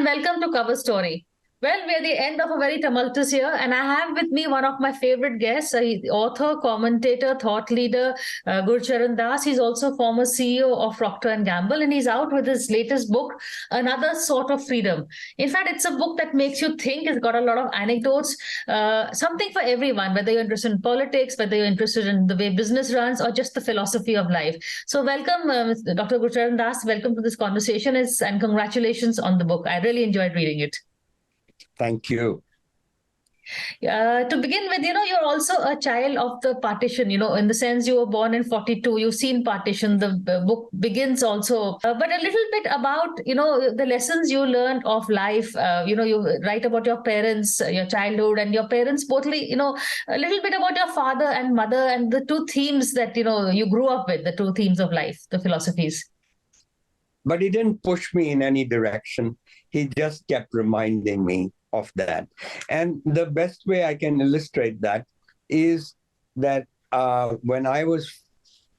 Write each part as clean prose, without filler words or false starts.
welcome to Cover Story. Well, we're at the end of a very tumultuous year, and I have with me one of my favorite guests, author, commentator, thought leader, Gurcharan Das. He's also former CEO of Procter and Gamble, and he's out with his latest book, Another Sort of Freedom. In fact, it's a book that makes you think. It's got a lot of anecdotes, something for everyone, whether you're interested in politics, whether you're interested in the way business runs, or just the philosophy of life. So, welcome, Dr. Gurcharan Das. Welcome to this conversation, and congratulations on the book. I really enjoyed reading it. Thank you. To begin with, you're also a child of the partition, in the sense you were born in 42. You've seen partition. The book begins also, but a little bit about, the lessons you learned of life. You write about your parents, your childhood, and your parents, bothly, a little bit about your father and mother and the two themes that, you grew up with, the two themes of life, the philosophies. But he didn't push me in any direction. He just kept reminding me of that. And the best way I can illustrate that is that when I was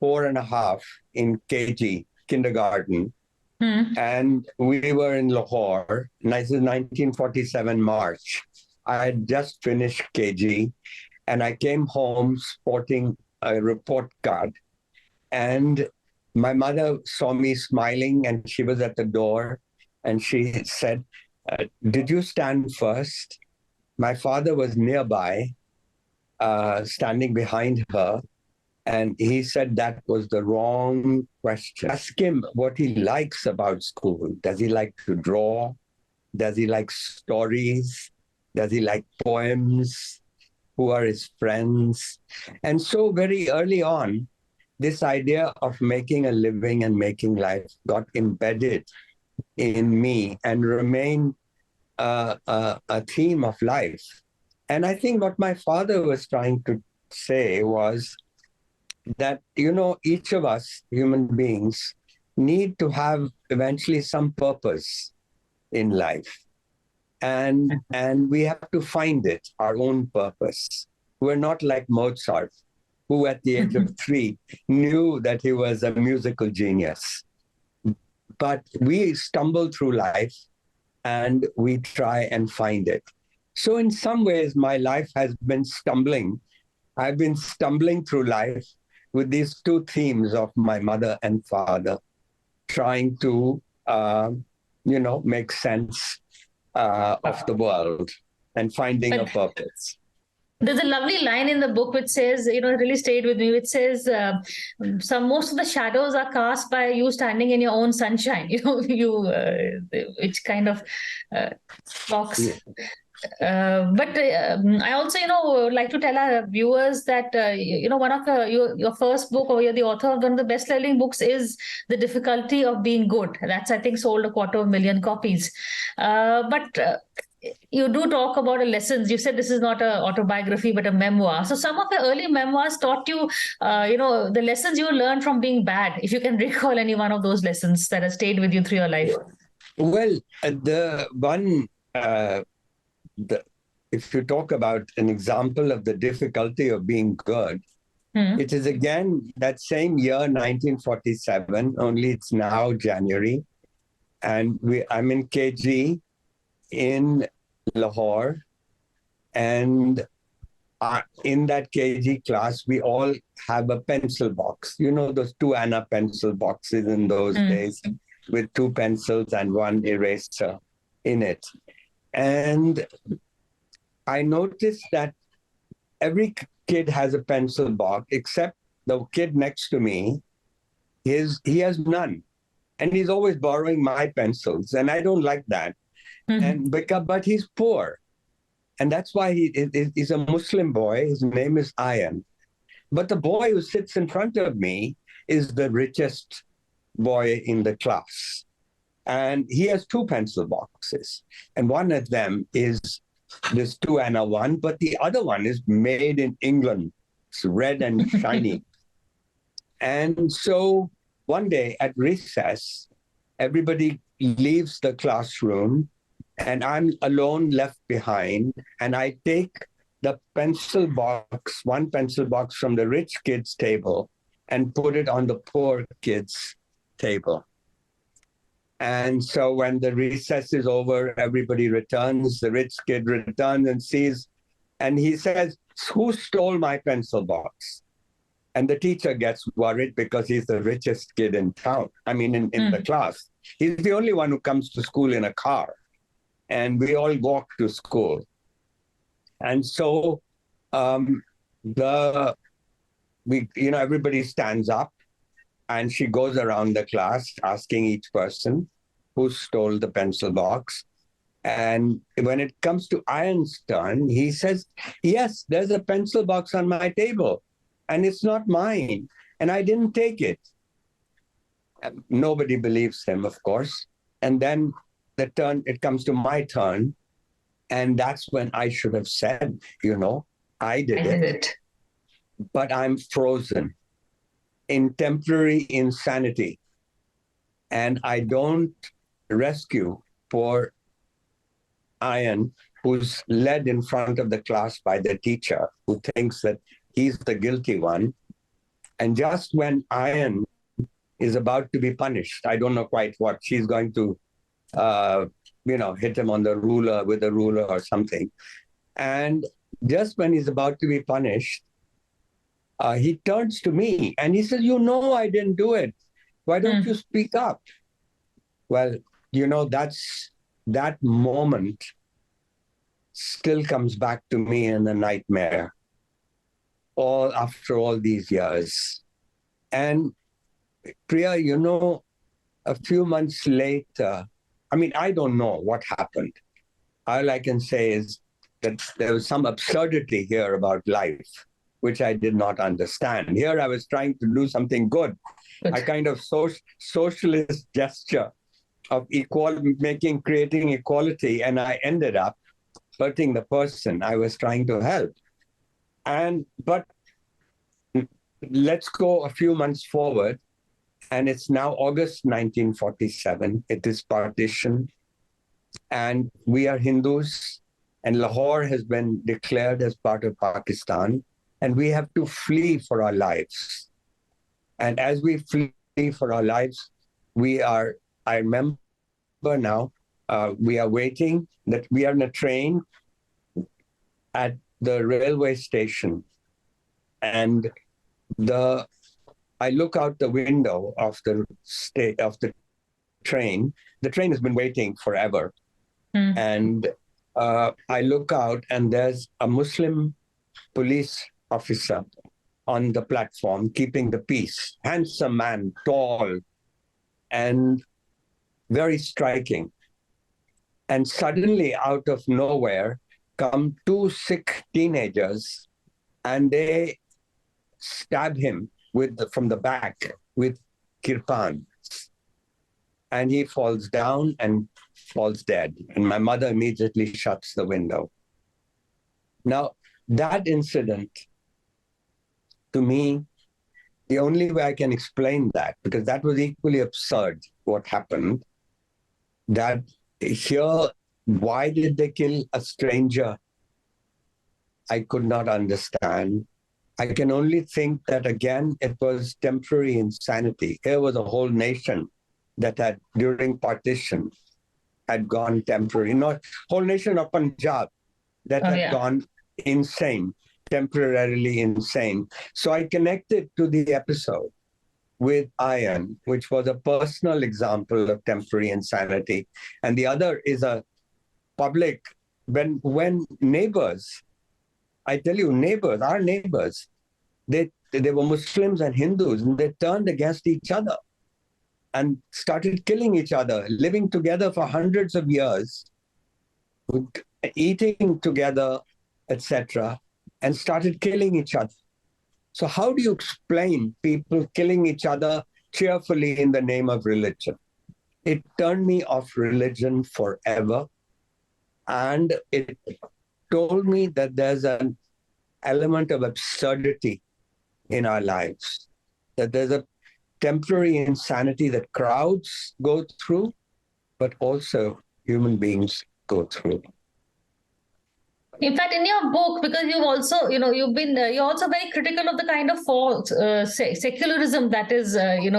4.5 in KG, kindergarten, and we were in Lahore, this is 1947 March. I had just finished KG, and I came home sporting a report card. And my mother saw me smiling, and she was at the door, and she said, did you stand first? My father was nearby, standing behind her, and he said that was the wrong question. Ask him what he likes about school. Does he like to draw? Does he like stories? Does he like poems? Who are his friends? And so very early on, this idea of making a living and making life got embedded in me and remained a theme of life. And I think what my father was trying to say was that, each of us, human beings, need to have eventually some purpose in life. And we have to find it, our own purpose. We're not like Mozart, who at the age of 3 knew that he was a musical genius. But we stumble through life and we try and find it. So in some ways, my life has been stumbling. I've been stumbling through life with these two themes of my mother and father, trying to, make sense of the world and finding a purpose. There's a lovely line in the book which says, it really stayed with me, which says, most of the shadows are cast by you standing in your own sunshine, which kind of talks. Yeah. But I also, like to tell our viewers that, one of your first book, or you're the author of one of the best-selling books, is The Difficulty of Being Good. That's, I think, sold 250,000 copies. You do talk about the lessons. You said this is not an autobiography, but a memoir. So some of the early memoirs taught you, the lessons you learned from being bad. If you can recall any one of those lessons that has stayed with you through your life. Well, the one, if you talk about an example of the difficulty of being good, it is again that same year, 1947, only it's now January. And I'm in KG in Lahore, and in that KG class, we all have a pencil box. Those 2 Anna pencil boxes in those days, with 2 pencils and 1 eraser in it. And I noticed that every kid has a pencil box, except the kid next to me. He has none, and he's always borrowing my pencils, and I don't like that. But he's poor. And that's why he's a Muslim boy. His name is Ayan. But the boy who sits in front of me is the richest boy in the class. And he has 2 pencil boxes. And one of them is this 2 Anna one, but the other one is made in England. It's red and shiny. And so one day at recess, everybody leaves the classroom, and I'm alone, left behind, and I take the pencil box, 1 pencil box from the rich kids' table, and put it on the poor kids' table. And so when the recess is over, everybody returns. The rich kid returns and sees, and he says, "Who stole my pencil box?" And the teacher gets worried because he's the richest kid in town. I mean, in the class. He's the only one who comes to school in a car. And we all walk to school. And so everybody stands up, and she goes around the class asking each person who stole the pencil box. And when it comes to Ian's turn, he says, "Yes, there's a pencil box on my table, and it's not mine, and I didn't take it." And nobody believes him, of course. And then it comes to my turn, and that's when I should have said, I did it, but I'm frozen in temporary insanity, and I don't rescue poor Ian, who's led in front of the class by the teacher, who thinks that he's the guilty one. And just when Ian is about to be punished, I don't know quite what, she's going to, hit him on the ruler with a ruler or something. And just when he's about to be punished, he turns to me and he says, I didn't do it. Why don't you speak up? Well, that moment still comes back to me in a nightmare, after all these years. And Priya, a few months later, I don't know what happened. All I can say is that there was some absurdity here about life, which I did not understand. Here I was trying to do something good, a kind of socialist gesture of creating equality, and I ended up hurting the person I was trying to help. But let's go a few months forward, and it's now August 1947. It is partition, and we are Hindus, and Lahore has been declared as part of Pakistan, and we have to flee for our lives. And as we flee for our lives, I remember now, we are waiting, that we are in a train at the railway station, and I look out the window of the train. The train has been waiting forever. And I look out, and there's a Muslim police officer on the platform keeping the peace. Handsome man, tall, and very striking. And suddenly, out of nowhere, come two Sikh teenagers, and they stab him from the back with kirpan. And he falls down and falls dead. And my mother immediately shuts the window. Now, that incident, to me, the only way I can explain that, because that was equally absurd, what happened, that here, why did they kill a stranger? I could not understand. I can only think that, again, it was temporary insanity. Here was a whole nation that had, during partition, had gone temporary. Not whole nation of Punjab that had gone insane, temporarily insane. So I connected to the episode with Ian, which was a personal example of temporary insanity. And the other is a public, when neighbors, I tell you, our neighbors, they were Muslims and Hindus, and they turned against each other and started killing each other, living together for hundreds of years, eating together, etc., and started killing each other. So how do you explain people killing each other cheerfully in the name of religion? It turned me off religion forever, and it told me that there's an element of absurdity in our lives, that there's a temporary insanity that crowds go through, but also human beings go through. In fact, in your book, because you've also, you're also very critical of the kind of false secularism that is,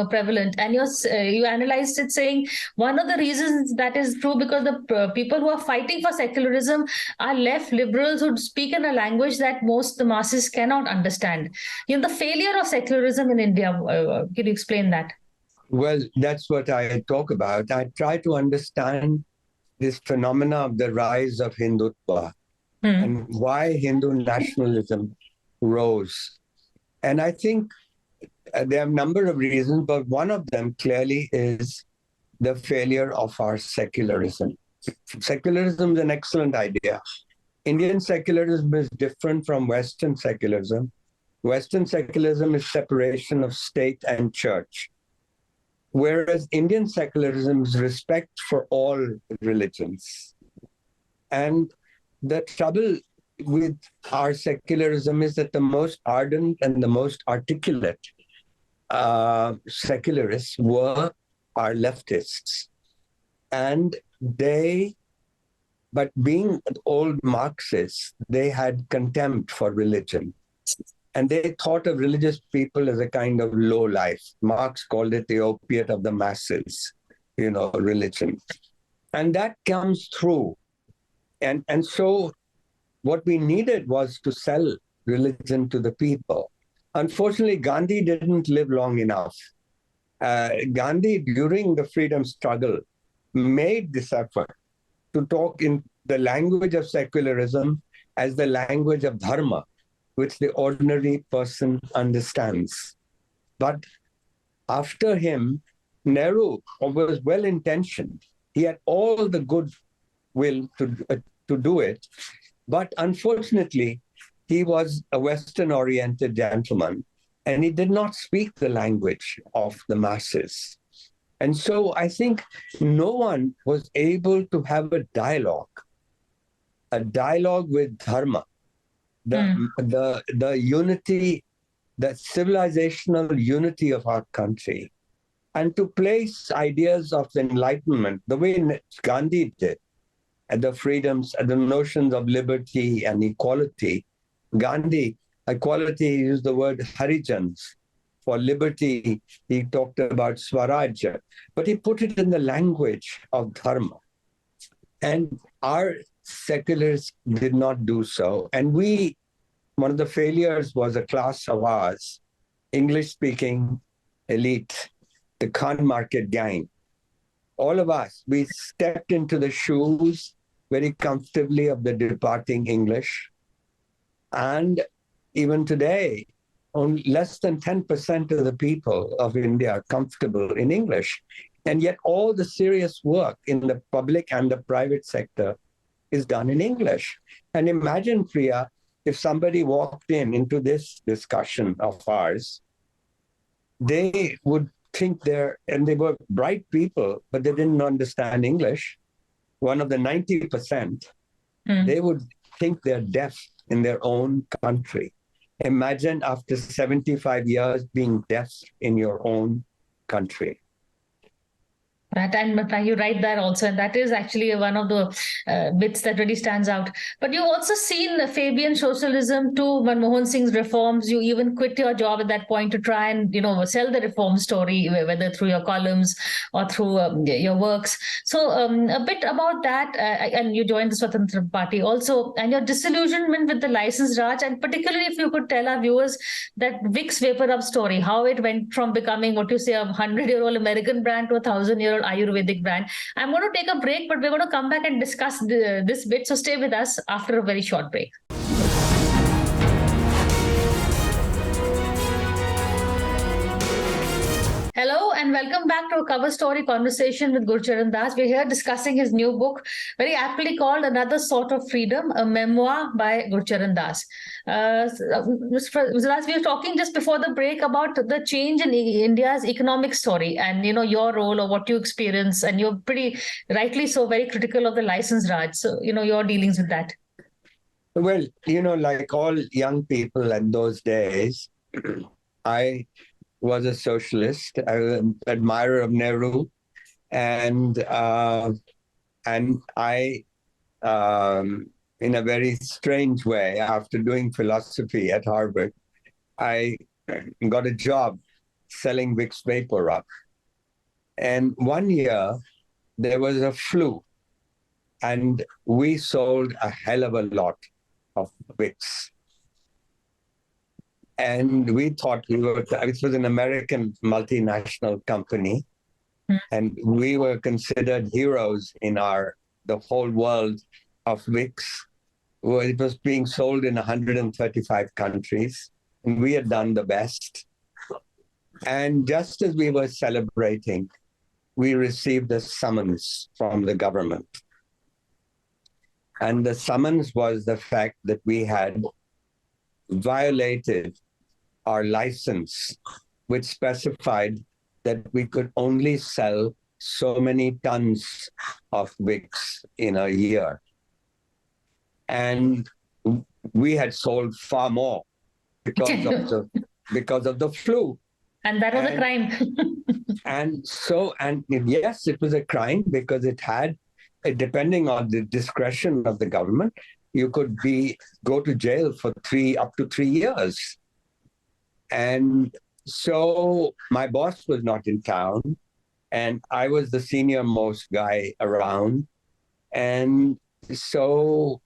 prevalent, and you analyzed it, saying one of the reasons that is true because the people who are fighting for secularism are left liberals who speak in a language that most the masses cannot understand. The failure of secularism in India. Can you explain that? Well, that's what I talk about. I try to understand this phenomena of the rise of Hindutva and why Hindu nationalism rose. And I think there are a number of reasons, but one of them clearly is the failure of our secularism. Secularism is an excellent idea. Indian secularism is different from Western secularism. Western secularism is separation of state and church, whereas Indian secularism is respect for all religions. And the trouble with our secularism is that the most ardent and the most articulate secularists were our leftists. And but being old Marxists, they had contempt for religion. And they thought of religious people as a kind of low life. Marx called it the opiate of the masses, religion. And that comes through. And so what we needed was to sell religion to the people. Unfortunately, Gandhi didn't live long enough. Gandhi, during the freedom struggle, made this effort to talk in the language of secularism as the language of dharma, which the ordinary person understands. But after him, Nehru was well-intentioned. He had all the good will to do it. But unfortunately, he was a Western-oriented gentleman, and he did not speak the language of the masses. And so I think no one was able to have a dialogue with dharma, the unity, the civilizational unity of our country, and to place ideas of enlightenment the way Gandhi did, and the freedoms and the notions of liberty and equality. Gandhi, equality, he used the word Harijans. For liberty, he talked about Swaraj, but he put it in the language of dharma. And our secularists did not do so. And one of the failures was a class of ours, English-speaking elite, the Khan Market gang. All of us, we stepped into the shoes very comfortably of the departing English. And even today, only less than 10% of the people of India are comfortable in English. And yet all the serious work in the public and the private sector is done in English. And imagine, Priya, if somebody walked into this discussion of ours, they would think and they were bright people, but they didn't understand English. One of the 90%, they would think they're deaf in their own country. Imagine after 75 years being deaf in your own country. Right, and you write that also, and that is actually one of the bits that really stands out. But you've also seen Fabian socialism to Manmohan Singh's reforms. You even quit your job at that point to try and sell the reform story, whether through your columns or through your works. So a bit about that, and you joined the Swatantra Party also, and your disillusionment with the license Raj, and particularly if you could tell our viewers that Vicks Vapor Rub story, how it went from becoming what you say a 100-year-old American brand to a 1,000-year-old Ayurvedic brand. I'm going to take a break, but we're going to come back and discuss this bit. So stay with us after a very short break. Hello and welcome back to a cover story conversation with Gurcharan Das. We're here discussing his new book, very aptly called Another Sort of Freedom, a memoir by Gurcharan Das. Mr. Das, we were talking just before the break about the change in India's economic story and, your role or what you experience. And you're pretty rightly so very critical of the license Raj. So, your dealings with that. Well, like all young people at those days, I was a socialist. I was an admirer of Nehru, and I in a very strange way, after doing philosophy at Harvard, I got a job selling Vicks Vapor Rub. And one year there was a flu, and we sold a hell of a lot of Vicks. And we thought this was an American multinational company, and we were considered heroes in the whole world of Vicks. Well, it was being sold in 135 countries, and we had done the best. And just as we were celebrating, we received a summons from the government. And the summons was the fact that we had violated our license, which specified that we could only sell so many tons of Vicks in a year. And we had sold far more because of the flu. And that was a crime. and yes, it was a crime because it had, depending on the discretion of the government, you could go to jail for up to 3 years. And so my boss was not in town, and I was the senior most guy around. And so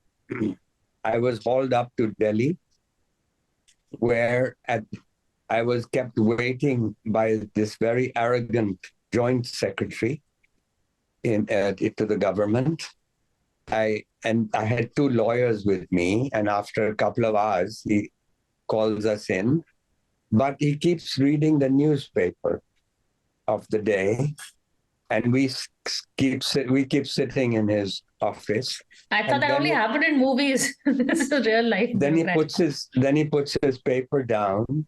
I was hauled up to Delhi, where I was kept waiting by this very arrogant joint secretary to the government. I had 2 lawyers with me, and after a couple of hours, he calls us in. But he keeps reading the newspaper of the day, and we keep sitting in his office. I thought that only happened in movies. This is real life. Then he puts his paper down,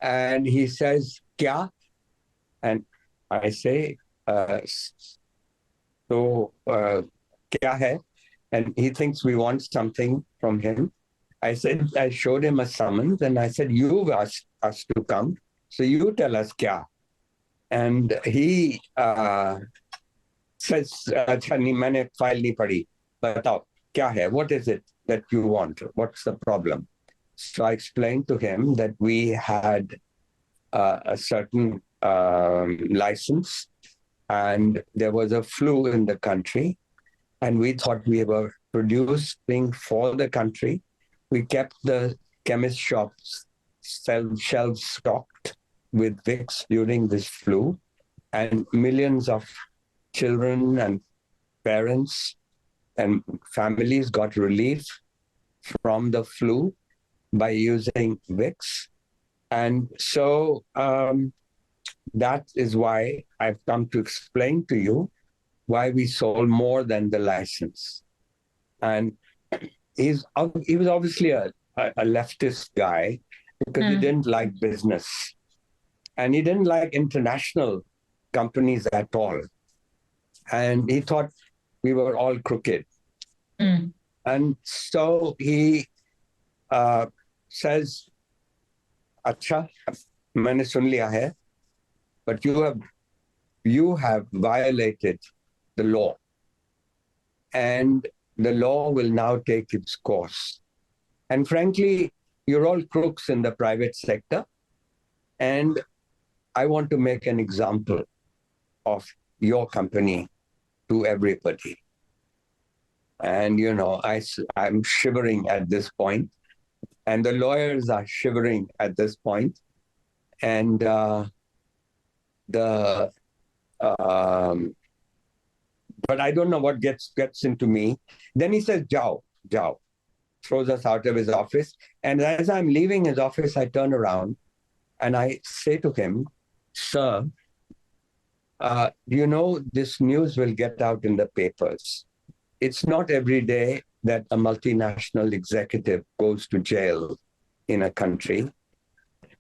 and he says, "Kya?" And I say, "So, kya hai?" And he thinks we want something from him. I showed him a summons, and I said, "You've asked us to come, so you tell us kya." And he says, "Acha, maine file nahi padhi. Batao, kya hai? What is it that you want? What's the problem?" So I explained to him that we had a certain license, and there was a flu in the country, and we thought we were producing for the country. We kept the chemist shops shelves stocked with Vicks during this flu, and millions of children and parents and families got relief from the flu by using Vicks. And so that is why I've come to explain to you why we sold more than the license. And he was obviously a leftist guy because he didn't like business. And he didn't like international companies at all. And he thought we were all crooked. And so he says, "Acha, maine sun liya hai, but you have violated the law. And the law will now take its course. And frankly, you're all crooks in the private sector. And I want to make an example of your company to everybody." And, I'm shivering at this point, and the lawyers are shivering at this point. And but I don't know what gets into me. Then he says, "Jao, jao," throws us out of his office. And as I'm leaving his office, I turn around and I say to him, "Sir, this news will get out in the papers. It's not every day that a multinational executive goes to jail in a country.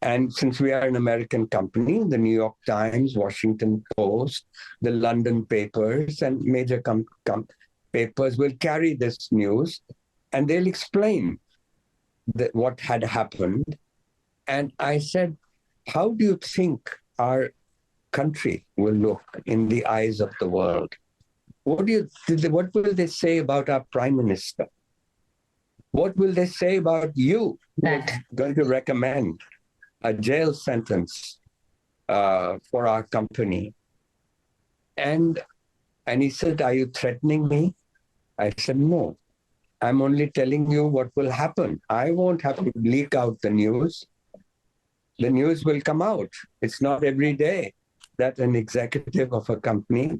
And since we are an American company, the New York Times, Washington Post, the London papers, and major papers will carry this news, and they'll explain what had happened." And I said, "How do you think our country will look in the eyes of the world what will they say about our prime minister? What will they say about you, who was going to recommend a jail sentence for our company? And he said, "Are you threatening me?" I said, "No, I'm only telling you what will happen. I won't have to leak out the news. The news will come out. It's not every day that an executive of a company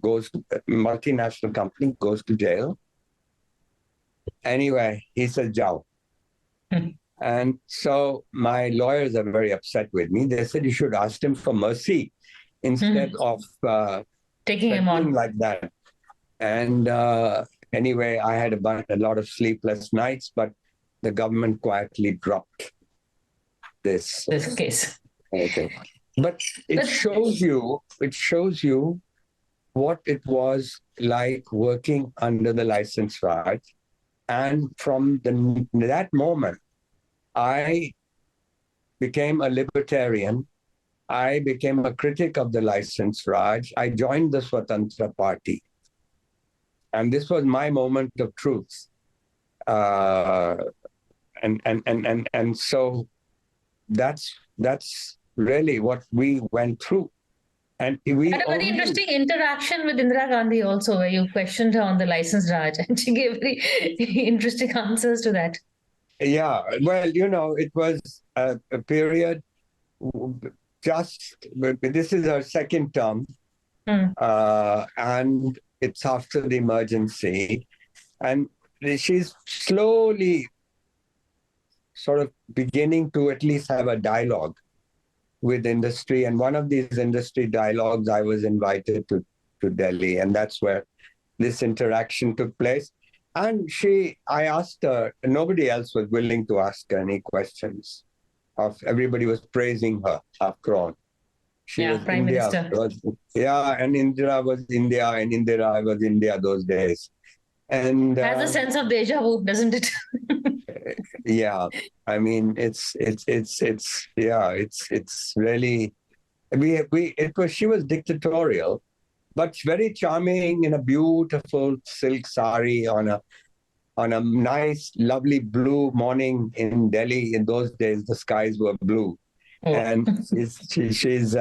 multinational company goes to jail." Anyway, he said, "Jao." And so my lawyers are very upset with me. They said, "You should ask him for mercy instead of taking him on like that." And anyway, I had a lot of sleepless nights, but the government quietly dropped this case. Okay. But it shows you what it was like working under the license Raj. And from that moment, I became a libertarian. I became a critic of the license Raj. I joined the Swatantra Party. And this was my moment of truth. And so that's really what we went through. And we had a very interesting interaction with Indira Gandhi also, where you questioned her on the license Raj, and she gave very interesting answers to that. Yeah, well, it was a period. This is her second term, and it's after the emergency, and she's slowly sort of beginning to at least have a dialogue with industry. And one of these industry dialogues, I was invited to Delhi, and that's where this interaction took place. And I asked her, nobody else was willing to ask her any questions. Everybody was praising her after all. She was Prime India. Minister. And Indira was India, and Indira was India those days. And has a sense of deja vu, doesn't it? Yeah, I mean, it's really, she was dictatorial, but very charming in a beautiful silk sari on a nice, lovely blue morning in Delhi. In those days, the skies were blue. And she's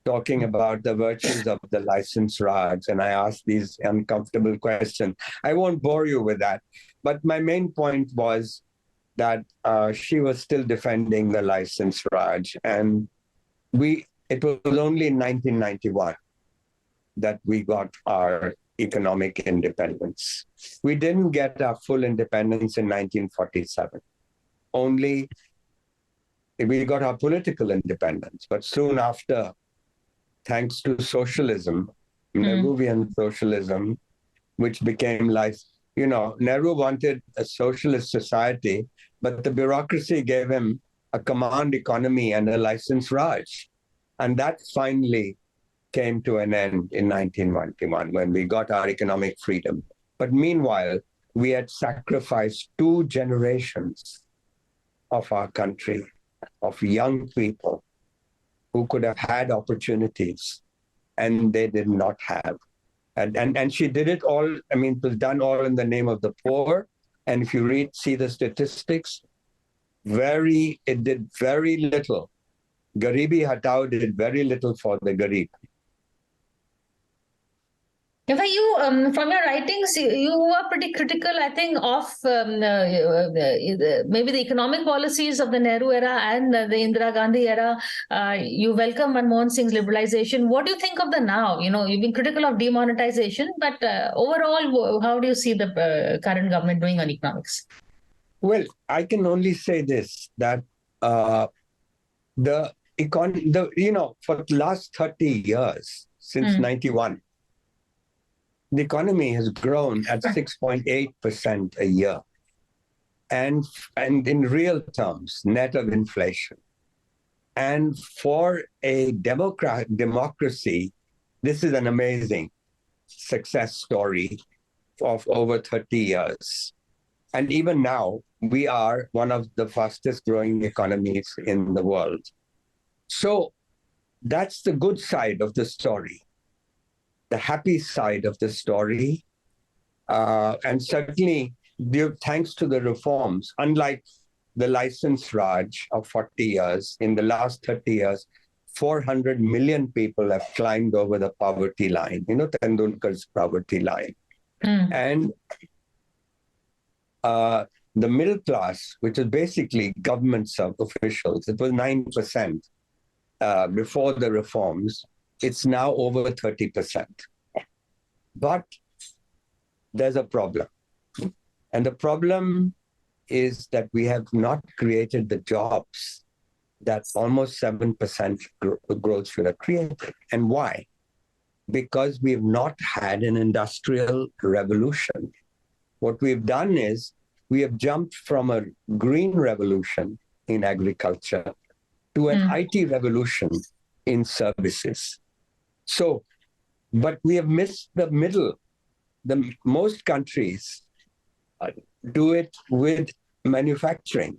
talking about the virtues of the license Raj. And I asked these uncomfortable questions. I won't bore you with that. But my main point was that she was still defending the license Raj. And it was only in 1991 that we got our economic independence. We didn't get our full independence in 1947. Only we got our political independence. But soon after, thanks to socialism, Nehruvian socialism, which became life. Nehru wanted a socialist society, but the bureaucracy gave him a command economy and a license Raj. And that finally came to an end in 1991 when we got our economic freedom. But meanwhile, we had sacrificed 2 generations of our country, of young people who could have had opportunities, and they did not have. And she did it all. I mean, it was done all in the name of the poor. And if you see the statistics, it did very little. Garibi Hatao did very little for the Garib. In fact, you, from your writings, you were pretty critical, I think, of maybe the economic policies of the Nehru era and the Indira Gandhi era. You welcome Manmohan Singh's liberalization. What do you think of the now? You've been critical of demonetization, but overall, how do you see the current government doing on economics? Well, I can only say this, that the economy, for the last 30 years, since 91, the economy has grown at 6.8% a year. And in real terms, net of inflation. And for a democracy, this is an amazing success story of over 30 years. And even now, we are one of the fastest growing economies in the world. So that's the good side of the story. the happy side of the story. And certainly, thanks to the reforms, unlike the license Raj of 40 years, in the last 30 years, 400 million people have climbed over the poverty line, Tendulkar's poverty line. And the middle class, which is basically government officials, it was 9% before the reforms. It's now over 30%. But there's a problem. And the problem is that we have not created the jobs that almost 7% growth should have created. And why? Because we've not had an industrial revolution. What we've done is we have jumped from a green revolution in agriculture to an IT revolution in services. So, but we have missed the middle. Most countries do it with manufacturing.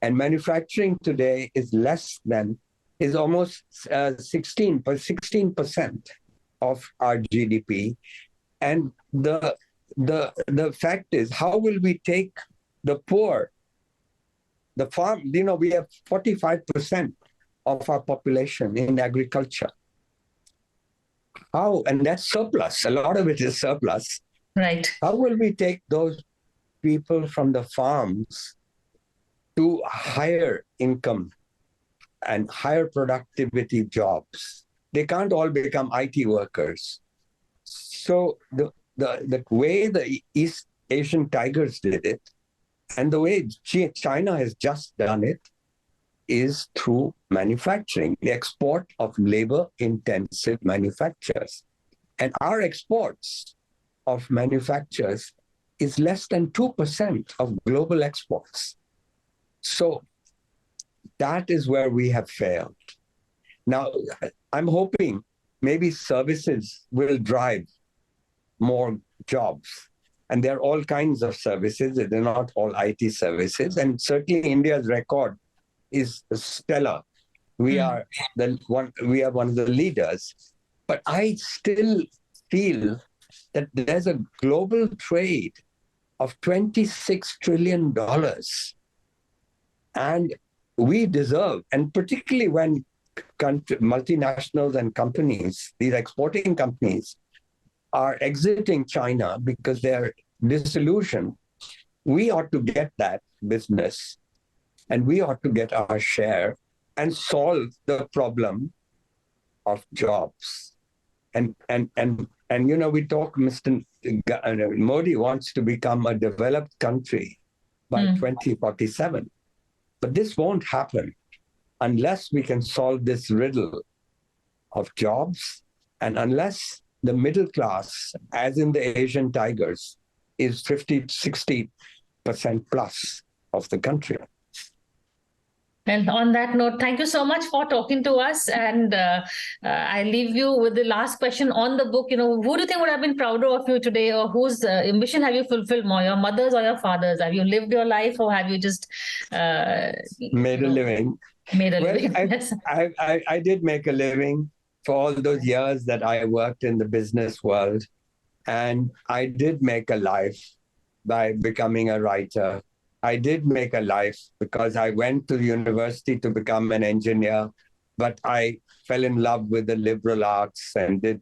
And manufacturing today is almost 16% of our GDP. And the fact is, how will we take the poor, the farm? We have 45% of our population in agriculture. How? And that's surplus. A lot of it is surplus. Right. How will we take those people from the farms to higher income and higher productivity jobs? They can't all become IT workers. So the way the East Asian tigers did it, and the way China has just done it, is through manufacturing, the export of labor-intensive manufacturers. And our exports of manufacturers is less than 2% of global exports. So that is where we have failed. Now, I'm hoping maybe services will drive more jobs. And there are all kinds of services. They're not all IT services. And certainly India's record is stellar. We are one of the leaders. But I still feel that there's a global trade of $26 trillion. And we deserve, and particularly when multinationals and companies, these exporting companies, are exiting China because they're disillusioned, we ought to get that business and we ought to get our share and solve the problem of jobs. And we talk, Mr. Modi wants to become a developed country by 2047. But this won't happen unless we can solve this riddle of jobs and unless the middle class, as in the Asian tigers, is 50-60% plus of the country. And on that note, thank you so much for talking to us. And I leave you with the last question on the book. Who do you think would have been prouder of you today, or whose ambition have you fulfilled more, your mother's or your father's? Have you lived your life, or have you just made a living? Made a living. Yes. I did make a living for all those years that I worked in the business world. And I did make a life by becoming a writer. I did make a life because I went to university to become an engineer, but I fell in love with the liberal arts and did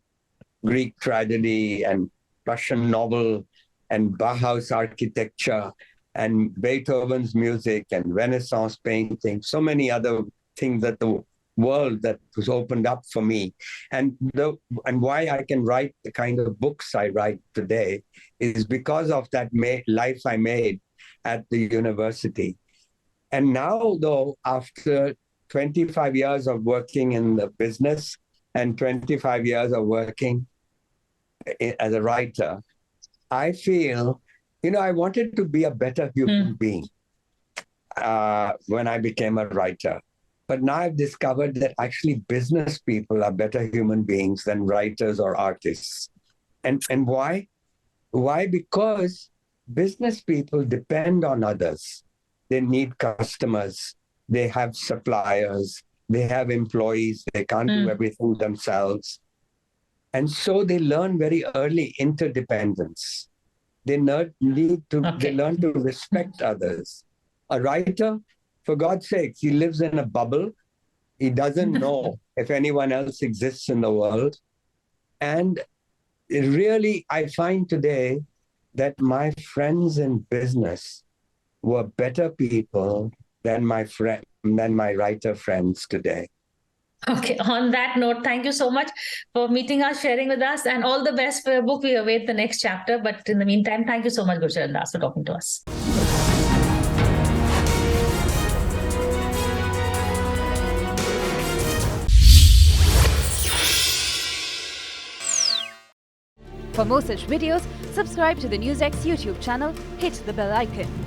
Greek tragedy and Russian novel and Bauhaus architecture and Beethoven's music and Renaissance painting, so many other things that the world that was opened up for me. And why I can write the kind of books I write today is because of that life I made at the university. And now, though, after 25 years of working in the business and 25 years of working as a writer, I feel, I wanted to be a better human being when I became a writer. But now I've discovered that actually business people are better human beings than writers or artists. And why? Why? Because business people depend on others. They need customers. They have suppliers. They have employees. They can't do everything themselves. And so they learn very early interdependence. They learn to respect others. A writer, for God's sake, he lives in a bubble. He doesn't know if anyone else exists in the world. And really, I find today that my friends in business were better people than my writer friends today. Okay, on that note, thank you so much for meeting us, sharing with us, and all the best for your book. We await the next chapter. But in the meantime, thank you so much, Gurcharan Das, for talking to us. For more such videos, subscribe to the NewsX YouTube channel, hit the bell icon.